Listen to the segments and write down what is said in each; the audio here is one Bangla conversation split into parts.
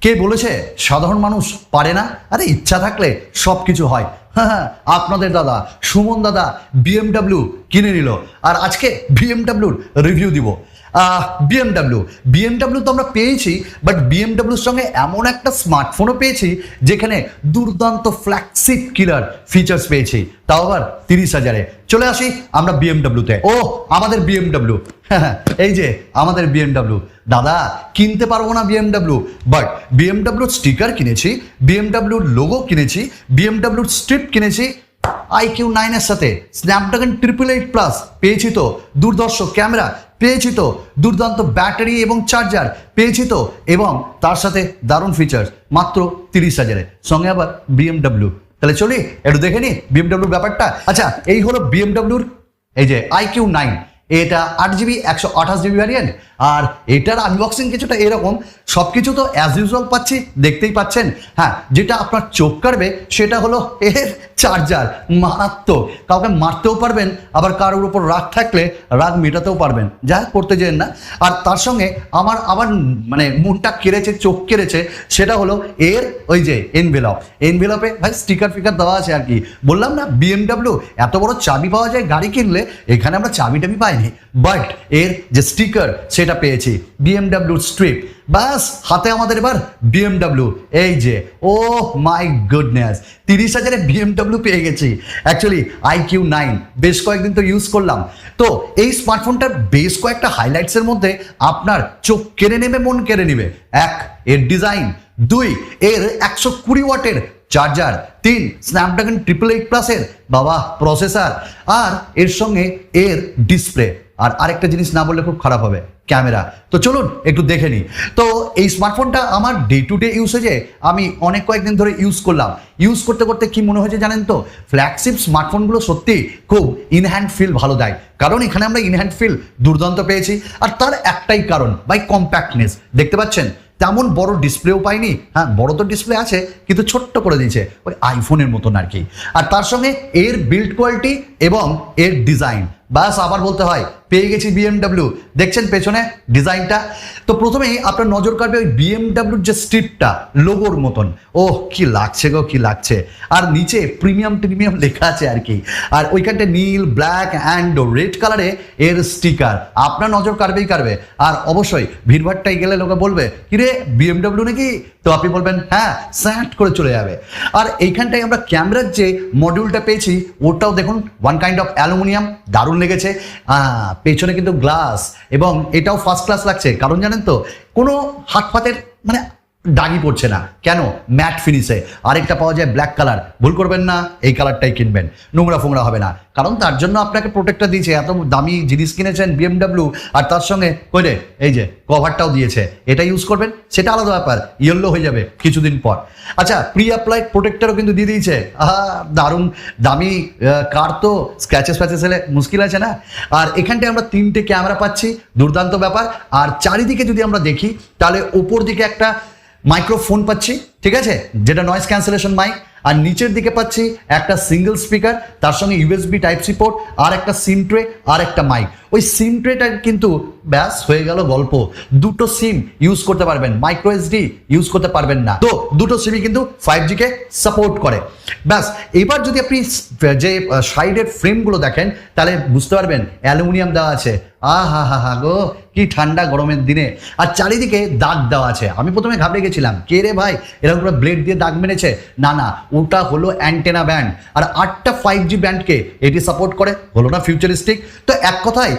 কে বলেছে সাধারণ মানুষ পারে না? আরে ইচ্ছা থাকলে সব কিছু হয়। হ্যাঁ, আপনাদের দাদা সুমন দাদা বিএমডাব্লিউ কিনে নিল, আর আজকে বিএমডাব্লিউর রিভিউ দিব। বিএমডাব্লিউ তো আমরা পেয়েছি, বাট বিএমডাব্লিউর সঙ্গে এমন একটা স্মার্টফোনও পেয়েছি যেখানে দুর্দান্ত ফ্ল্যাগশিপ কিলার ফিচার্স পেয়েছি, তাও আবার 30,000-এ। চলে আসি আমরা বিএমডাব্লিউতে। ও আমাদের বিএমডাব্লিউ, এই যে আমাদের বিএমডাব্লিউ। দাদা কিনতে পারবো না বিএমডাব্লিউ, বাট বিএমডাব্লিউর স্টিকার কিনেছি, বিএমডাব্লিউর লোগো কিনেছি, বিএমডাব্লিউর স্ট্রিপ কিনেছি। iQOO 9-এর সাথে স্ন্যাপড্রাগন 888+ পেয়েছি তো, দুর্ধর্ষ ক্যামেরা পেয়েছি তো, দুর্দান্ত ব্যাটারি এবং চার্জার পেয়েছি তো, এবং তার সাথে দারুণ ফিচার্স মাত্র 30,000-এ, সঙ্গে আবার বিএমডাব্লিউ। তাহলে চলি একটু দেখে নি বিএমডাব্লিউর ব্যাপারটা। আচ্ছা, এই হলো বিএমডাব্লিউর এই যে iQOO 9। এটা 8GB 128GB ভ্যারিয়েন্ট, আর এটার আনবক্সিং কিছুটা এরকম। সব কিছু তো অ্যাজ ইউজুয়াল পাচ্ছি, দেখতেই পাচ্ছেন। হ্যাঁ, যেটা আপনার চোখ কাড়বে সেটা হলো এর চার্জার। মারাত্মক, কাউকে মারতেও পারবেন, আবার কারোর উপর রাগ থাকলে রাগ মেটাতেও পারবেন, যা করতে যেন না। আর তার সঙ্গে আমার আবার মানে মনটা কেড়েছে, চোখ কেড়েছে, সেটা হলো এর ওই যে এনভেলপে ভাই স্টিকার ফিকার দেওয়া আছে আর কি। বললাম না বিএমডাব্লিউ এত বড় চাবি পাওয়া যায় গাড়ি কিনলে, এখানে আমরা চাবি টাবি পাইনি, বাট এর যে স্টিকার সেটা পেয়েছি, বিএমডাব্লিউর স্ট্রিপ। বাস হাতে আমাদের এবার বিএমডাব্লিউ। এই যে ও মাই গুডনেস, 30,000-এ বিএমডাব্লিউ পেয়ে গেছি। অ্যাকচুয়ালি iQOO 9 বেশ কয়েকদিন তো ইউজ করলাম, তো এই স্মার্টফোনটার বেশ কয়েকটা হাইলাইটসের মধ্যে আপনার চোখ কেড়ে নেবে, মন কেড়ে নেবে। 1, এর ডিজাইন। 2, এর 120 ওয়াটের চার্জার। 3, স্ন্যাপড্রাগন 888+-এর বাবা প্রসেসর, আর এর সঙ্গে এর ডিসপ্লে। আর আরেকটা জিনিস না বললে খুব খারাপ হবে, ক্যামেরা। তো চলুন একটু দেখে নিই। তো এই স্মার্টফোনটা আমার ডে টু ডে ইউসেজে আমি অনেক কয়েকদিন ধরে ইউজ করলাম। ইউজ করতে করতে কি মনে হয়েছে জানেন তো, ফ্ল্যাগশিপ স্মার্টফোনগুলো সত্যি খুব ইনহ্যান্ড ফিল ভালো দেয়, কারণ এখানে আমরা ইনহ্যান্ড ফিল দুর্দান্ত পেয়েছি। আর তার একটাই কারণ, বাই কম্প্যাক্টনেস। দেখতে পাচ্ছেন তেমন বড় ডিসপ্লেও পাইনি। হ্যাঁ, বড় তো ডিসপ্লে আছে, কিন্তু ছোট্ট করে দিয়েছে, ওই আইফোনের মতন আর কি। আর তার সঙ্গে এর বিল্ড কোয়ালিটি এবং এর ডিজাইন, বাস আবার বলতে হয় পেয়ে গেছি বিএমডাব্লিউ। দেখছেন পেছনে ডিজাইনটা। তো প্রথমেই আপনার নজর কাড়বে ওই বিএমডাব্লিউর যে স্ট্রিপটা, লোগোর মতন। ও কি লাগছে গো, কি লাগছে। আর নিচে প্রিমিয়াম লেখা আছে আর কি। আর ওইখানটা নীল, ব্ল্যাক অ্যান্ড রেড কালারে এর স্টিকার, আপনার নজর কাড়বে। আর অবশ্যই ভিড়ভাট্টায় গেলে লোকে বলবে কিরে বিএমডাব্লিউ নাকি, তো আপনি বলবেন হ্যাঁ, স্যাট করে চলে যাবে। আর এইখানটায় আমরা ক্যামেরার যে মডিউলটা পেয়েছি, ওটাও দেখুন ওয়ান কাইন্ড অফ অ্যালুমিনিয়াম, দারুণ লেগেছে। পেছনে কিন্তু গ্লাস, এবং এটাও ফার্স্ট ক্লাস লাগছে, কারণ জানেন তো কোনো হাত ফাতের মানে দাগি পড়ছে না। কেন? ম্যাট ফিনিশে। আরেকটা পাওয়া যায় ব্ল্যাক কালার, ভুল করবেন না, এই কালারটাই কিনবেন, নোংরা ফোংরা হবে না, কারণ তার জন্য আপনাকে প্রোটেক্টটা দিয়েছে। এত দামি জিনিস কিনেছেন বিএমডাব্লিউ, আর তার সঙ্গে কইলে এই যে কভারটাও দিয়েছে, এটা ইউজ করবেন, সেটা আলাদা ব্যাপার, ইয়েলো হয়ে যাবে কিছুদিন পর। আচ্ছা, প্রি অ্যাপ্লাইড প্রোটেক্টরও কিন্তু দিয়ে দিয়েছে। দারুণ দামি কার তো স্ক্র্যাচেস ফ্যাচেস এলে মুশকিল আছে না। আর এখানটায় আমরা 3টে ক্যামেরা পাচ্ছি, দুর্দান্ত ব্যাপার। আর চারিদিকে যদি আমরা দেখি, তাহলে ওপর দিকে একটা মাইক্রোফোন পাচ্ছি, ঠিক আছে, যেটা নয়েজ ক্যান্সেলেশন মাইক। আর নিচের দিকে পাচ্ছি একটা সিঙ্গেল স্পিকার, তার সঙ্গে ইউএসবি টাইপ সি পোর্ট, আর একটা সিম ট্রে, আর একটা মাইক। ওই সিম ট্রেটা কিন্তু ব্যাস হয়ে গেল গল্প। 2টো সিম ইউজ করতে পারবেন, মাইক্রো এসডি ইউজ করতে পারবেন না। তো 2টো সিমই কিন্তু 5G কে সাপোর্ট করে। ব্যাস এবার যদি আপনি যে সাইডের ফ্রেমগুলো দেখেন, তাহলে বুঝতে পারবেন অ্যালুমিনিয়াম দেওয়া আছে। হা গো, কি ঠান্ডা গরমের দিনে। আর চারিদিকে দাগ দেওয়া আছে। আমি প্রথমে ঘাবড়ে গেছিলাম, কে রে ভাই এরকম করে ব্লেড দিয়ে দাগ মেরেছে। না, ওটা হলো অ্যান্টেনা ব্যান্ড। আর 8টা 5G ব্যান্ডকে এটি সাপোর্ট করে, হলো না ফিউচারিস্টিক। তো এক কথায়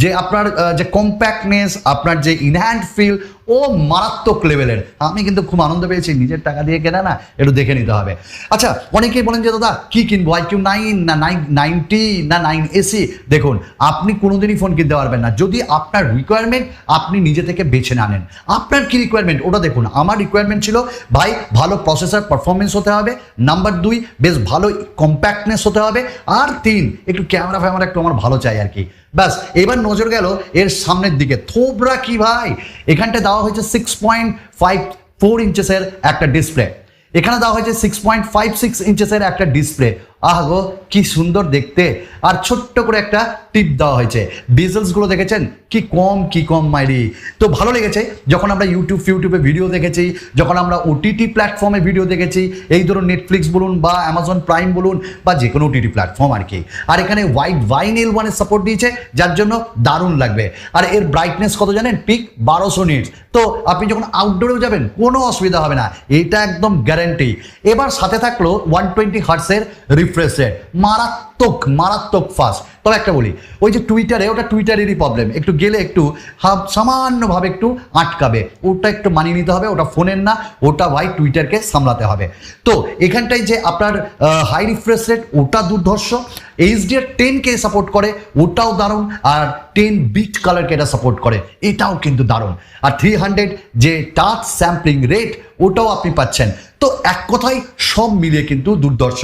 যে আপনার যে কম্প্যাক্টনেস, আপনার যে ইনহ্যান্ড ফিল, ও মারাত্মক লেভেলের। আমি কিন্তু খুব আনন্দ পেয়েছি, নিজের টাকা দিয়ে কেনা না, একটু দেখে নিতে হবে। আচ্ছা, অনেকেই বলেন যে দাদা কি কিনবো, iQOO 9 না 990 না 9AC। দেখুন, আপনি কোনোদিনই ফোন কিনতে পারবেন না যদি আপনার রিকোয়ারমেন্ট আপনি নিজে থেকে বেছে না নেন। আপনার কি রিকোয়ারমেন্ট ওটা দেখুন। আমার রিকোয়ারমেন্ট ছিল ভাই ভালো প্রসেসর পারফরমেন্স হতে হবে, নাম্বার 2 বেশ ভালো কম্প্যাক্টনেস হতে হবে, আর 3 একটু ক্যামেরা ফ্যামেরা একটু আমার ভালো চাই আর কি। ব্যাস এবার নজর গেল এর সামনের দিকে। থোবরা কি ভাই, এখানটা দেওয়া হয়েছে 6.54 ইঞ্চেসের একটা ডিসপ্লে, এখানে দেওয়া হয়েছে 6.56 ইঞ্চেসের একটা ডিসপ্লে। আহ গো কি সুন্দর দেখতে। আর ছোট্ট করে একটা টিপ দেওয়া হয়েছে, বেজেলসগুলো দেখেছেন কি কম মাইরি। তো ভালো লেগেছে যখন আমরা ইউটিউবে ভিডিও দেখেছি, যখন আমরা ওটিটি প্ল্যাটফর্মে ভিডিও দেখেছি, এই ধরুন নেটফ্লিক্স বলুন বা অ্যামাজন প্রাইম বলুন বা যে কোনো ওটিটি প্ল্যাটফর্ম আর কি। আর এখানে ওয়াইড ভাইনিল ওয়ানের সাপোর্ট দিয়েছে, যার জন্য দারুণ লাগবে। আর এর ব্রাইটনেস কত জানেন? Peak 1200 nits. তো আপনি যখন আউটডোরেও যাবেন কোনো অসুবিধা হবে না, এটা একদম গ্যারান্টি। এবার সাথে থাকলো 120 হার্টসের রিফ্রেশ রেট, মারাত্মক ফাস্ট। তবে একটা বলি, ওই যে টুইটারে, ওটা টুইটারেরই প্রবলেম, একটু গেলে একটু সামান্যভাবে একটু আটকাবে, ওটা একটু মানিয়ে নিতে হবে, ওটা ফোনের না, ওটা ভাই টুইটারকে সামলাতে হবে। তো এখানটায় যে আপনার হাই রিফ্রেশ রেট, ওটা দুর্ধর্ষ। HDR10K সাপোর্ট করে, ওটাও দারুণ। আর 10 বিট কালারকে এটা সাপোর্ট করে, এটাও কিন্তু দারুণ। আর 300 যে টাচ স্যাম্পলিং রেট, ওটাও আপনি পাচ্ছেন। তো এক কথায় সব মিলিয়ে কিন্তু দুর্ধর্ষ।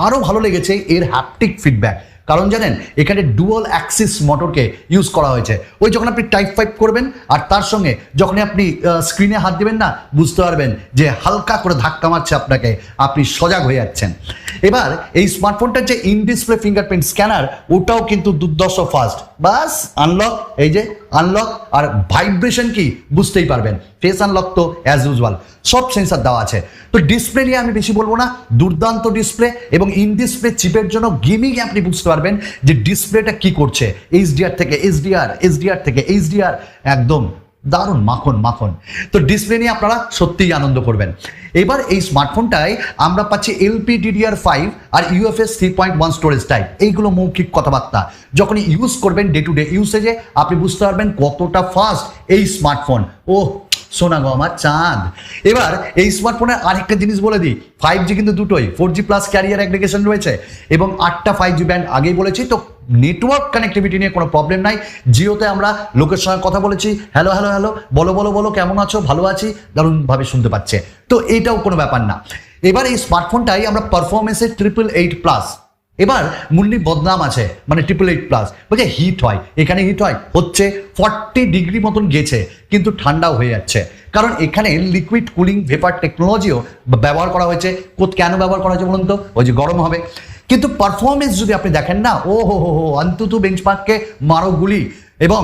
আরও ভালো লেগেছে এর হ্যাপটিক ফিডব্যাক, কারণ জানেন এখানে ডুয়াল অ্যাক্সিস মোটরকে ইউজ করা হয়েছে। ওই যখন আপনি টাইপ 5 করবেন আর তার সঙ্গে যখনই আপনি স্ক্রিনে হাত দেবেন না, বুঝতে পারবেন যে হালকা করে ধাক্কা মারছে আপনাকে, আপনি সজাগ হয়ে যাচ্ছেন। এবার এই স্মার্টফোনটার যে ইন ডিসপ্লে ফিঙ্গারপ্রিন্ট স্ক্যানার, ওটাও কিন্তু দুর্ধর্ষ ফাস্ট। বাস আনলক, এই যে আনলক, আর ভাইব্রেশন কি বুঝতেই পারবেন। ফেস আনলক তো অ্যাজ ইউজুয়াল, সব সেন্সার দেওয়া আছে। তো ডিসপ্লে নিয়ে আমি বেশি বলবো না, দুর্দান্ত ডিসপ্লে। এবং ইন ডিসপ্লে চিপের জন্য গেমিং আপনি বুঝতে পারবেন যে ডিসপ্লেটা কি করছে, HDR থেকে HDR থেকে HDR, একদম দারুণ মাখন। তো ডিসপ্লে নিয়ে আপনারা সত্যিই আনন্দ করবেন। এবার এই স্মার্টফোনটায় আমরা পাচ্ছি LPDDR5 আর UFS 3.1 স্টোরেজ টাইপ। এইগুলো মৌখিক কথাবার্তা, যখন ইউজ করবেন ডে টু ডে ইউসেজে, আপনি বুঝতে পারবেন কতটা ফাস্ট এই স্মার্টফোন। ও সোনা গো আমার চাঁদ। এবার এই স্মার্টফোনের আরেকটা জিনিস বলে দিই, 5G কিন্তু দুটোই, 4G প্লাস ক্যারিয়ার অ্যাগ্রিগেশন রয়েছে এবং 8টা 5G ব্যান্ড আগেই বলেছি। তো নেটওয়ার্ক কানেক্টিভিটি নিয়ে কোনো প্রবলেম নাই। জিওতে আমরা লোকের সঙ্গে কথা বলেছি, হ্যালো বলো কেমন আছো, ভালো আছি, দারুণভাবে শুনতে পাচ্ছে। তো এইটাও কোনো ব্যাপার না। এবার এই স্মার্টফোনটাই আমরা পারফরমেন্সে 888+। এবার মুন্নি বদনাম আছে, মানে 888+, বলছে হিট হয়, এখানে হিট হয়, হচ্ছে 40 ডিগ্রি মতন গেছে, কিন্তু ঠান্ডাও হয়ে যাচ্ছে। কারণ এখানে লিকুইড কুলিং ভেপার টেকনোলজিও ব্যবহার করা হয়েছে। কেন ব্যবহার করা হয়েছে বলুন তো? ওই যে গরম হবে। কিন্তু পারফরমেন্স যদি আপনি দেখেন না, ও হো অন্তত বেঞ্চমার্ককে মারো গুলি, এবং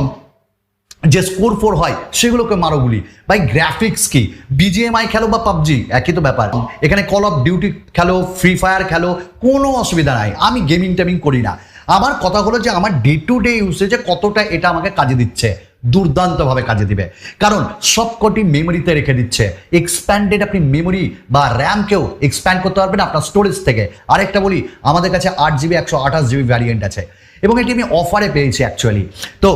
যে স্কোর 4 হয় সেগুলোকে মারো গুলি। ভাই গ্রাফিক্স কি, BGMI খেলো বা PUBG, একই তো ব্যাপার। এখানে কল অফ ডিউটি খেলো, ফ্রি ফায়ার খেলো, কোনো অসুবিধা নাই। আমি গেমিং করি না। আমার কথা হলো যে আমার ডে টু ডে ইউসেজে কতটা এটা আমাকে কাজে দিচ্ছে। দুর্দান্তভাবে কাজে দিবে, কারণ সবকটি মেমোরিতে রেখে দিচ্ছে। এক্সপ্যান্ডেড আপনি মেমোরি বা র্যামকেও এক্সপ্যান্ড করতে পারবেন আপনার স্টোরেজ থেকে। আরেকটা বলি, আমাদের কাছে 8GB 128GB ভ্যারিয়েন্ট আছে এবং এটি আমি অফারে পেয়েছি অ্যাকচুয়ালি। তো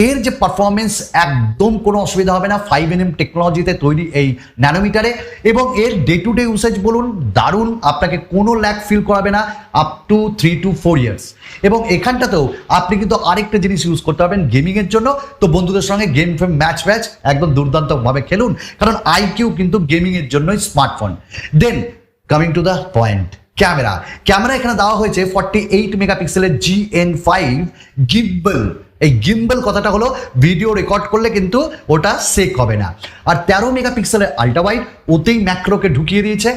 এর যে পারফরমেন্স, একদম কোনো অসুবিধা হবে না। 5nm টেকনোলজিতে তৈরি এই ন্যানোমিটারে, এবং এর ডে টু ডে ইউসেজ বলুন দারুণ, আপনাকে কোনো ল্যাগ ফিল করাবে না আপ টু 3 to 4 years। এবং এখানটাতেও আপনি কিন্তু আরেকটা জিনিস ইউজ করতে পারবেন গেমিংয়ের জন্য। তো বন্ধুদের সঙ্গে গেম ম্যাচ একদম দুর্দান্তভাবে খেলুন, কারণ iQOO কিন্তু গেমিংয়ের জন্যই smartphone. Then coming to the point, camera এখানে দেওয়া হয়েছে 48 মেগাপিক্সেলের GN5 গিম্বল। এই গিম্বল কথাটা হলো ভিডিও রেকর্ড করলে কিন্তু ওটা সেক হবে না। আর 13 মেগাপিক্সেলের আল্ট্রা ওয়াইড, ওতেই ম্যাক্রোকে ঢুকিয়ে দিয়েছে,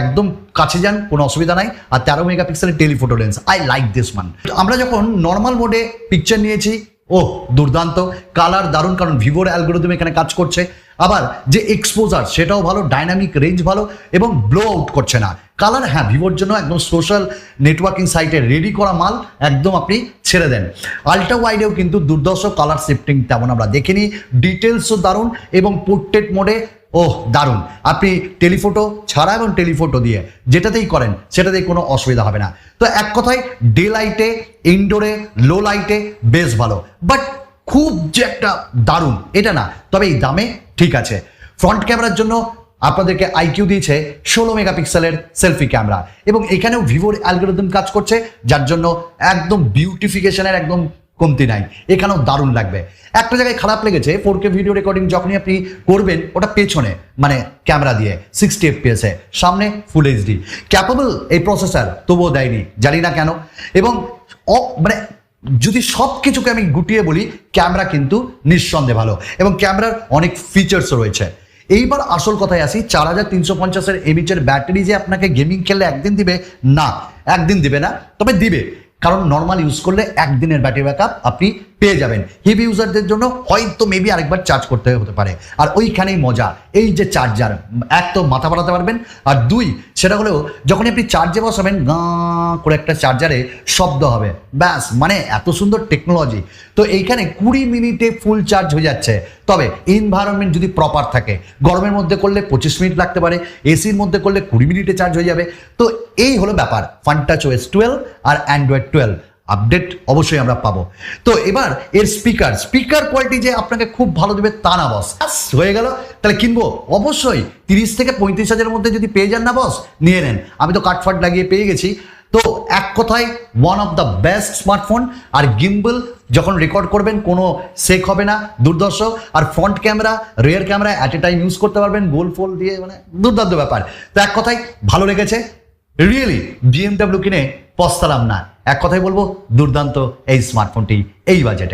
একদম কাছে যান কোনো অসুবিধা নাই। আর 13 মেগাপিক্সেলের telephoto lens, I like this one. আমরা যখন নর্মাল মোডে পিকচার নিয়েছি, ও দুর্দান্ত, কালার দারুণ, কারণ ভিভোর অ্যালগোরিদম এখানে কাজ করছে। আবার যে এক্সপোজার সেটাও ভালো, ডাইনামিক রেঞ্জ ভালো, এবং ব্লো আউট করছে না। কালার হ্যাঁ ভিভোর জন্য একদম সোশ্যাল নেটওয়ার্কিং সাইটে রেডি করা মাল, একদম আপনি ছেড়ে দেন। আল্ট্রা ওয়াইডেও কিন্তু দুর্ধর্ষ, কালার শিফটিং তেমন আমরা দেখিনি, ডিটেলসও দারুণ, এবং পোর্ট্রেট মোডে দারুণ। আপনি টেলিফোটো ছাড়া এবং টেলিফোটো দিয়ে যেটাতেই করেন সেটাতেই কোনো অসুবিধা হবে না। তো এক কথায় ডে লাইটে, ইনডোরে, লো লাইটে বেশ ভালো, বাট খুব যে একটা দারুণ এটা না। তবে এই দামে ঠিক আছে। ফ্রন্ট ক্যামেরার জন্য আপনাদেরকে iQOO দিয়েছে 16 মেগাপিক্সেলের সেলফি ক্যামেরা, এবং এখানেও ভিভোর অ্যালগোরিদম কাজ করছে, যার জন্য একদম বিউটিফিকেশনের একদম কমতি নাই। এখানেও দারুণ লাগবে। একটা জায়গায় খারাপ লেগেছে, 4K ভিডিও রেকর্ডিং যখনই আপনি করবেন, ওটা পেছনে মানে ক্যামেরা দিয়ে 60 FPS, সামনে ফুল HD ক্যাপেবল এই প্রসেসর, তবুও দেয়নি, জানি না কেন। এবং মানে যদি সব কিছুকে আমি গুটিয়ে বলি, ক্যামেরা কিন্তু নিঃসন্দেহে ভালো, এবং ক্যামেরার অনেক ফিচার্সও রয়েছে। এইবার আসল কথায় আসি, 4350-এর এমএইচের ব্যাটারি যে আপনাকে গেমিং খেললে একদিন দিবে, না একদিন দিবে না, তবে দিবে, কারণ নর্মাল ইউজ করলে একদিনের ব্যাটারি ব্যাকআপ আপনি পেয়ে যাবেন। হেভি ইউজারদের জন্য হয়তো মেবি আরেকবার চার্জ করতে হতে পারে। আর ওইখানেই মজা, এই যে চার্জার, এক তো মাথা বাড়াতে পারবেন, আর দুই সেটা হলেও যখনই আপনি চার্জে বসাবেন গাঁ করে একটা চার্জারে শব্দ হবে, ব্যাস, মানে এত সুন্দর টেকনোলজি। তো এইখানে 20 মিনিটে ফুল চার্জ হয়ে যাচ্ছে। তবে এনভায়রনমেন্ট যদি প্রপার থাকে, গরমের মধ্যে করলে 25 মিনিট লাগতে পারে, এসির মধ্যে করলে 20 মিনিটে চার্জ হয়ে যাবে। তো এই হলো ব্যাপার ফানটাচ ওএস 12 আর অ্যান্ড্রয়েড 12 আপডেট অবশ্যই আমরা পাবো। তো এবার এর স্পিকার কোয়ালিটি যে আপনাকে খুব ভালো দেবে তা না বস, হয়ে গেল, তাহলে কিনবো অবশ্যই। 30 থেকে 35 হাজারের মধ্যে যদি পেয়ে যান না বস, নিয়ে নেন। আমি তো কাটফাট লাগিয়ে পেয়ে গেছি। তো এক কথায় one of the best smartphone. আর গিম্বল যখন রেকর্ড করবেন কোনো শেক হবে না, দুর্ধর্ষ। আর front camera, rear camera at a time use করতে পারবেন, গোল ফোল দিয়ে, মানে দুর্দান্ত ব্যাপার। তো এক কথায় ভালো লেগেছে, রিয়েলি BMW কিনে পস্তালাম না। এক কথাই বলবো, দুর্দান্ত এই স্মার্টফোনটি এই বাজেটে।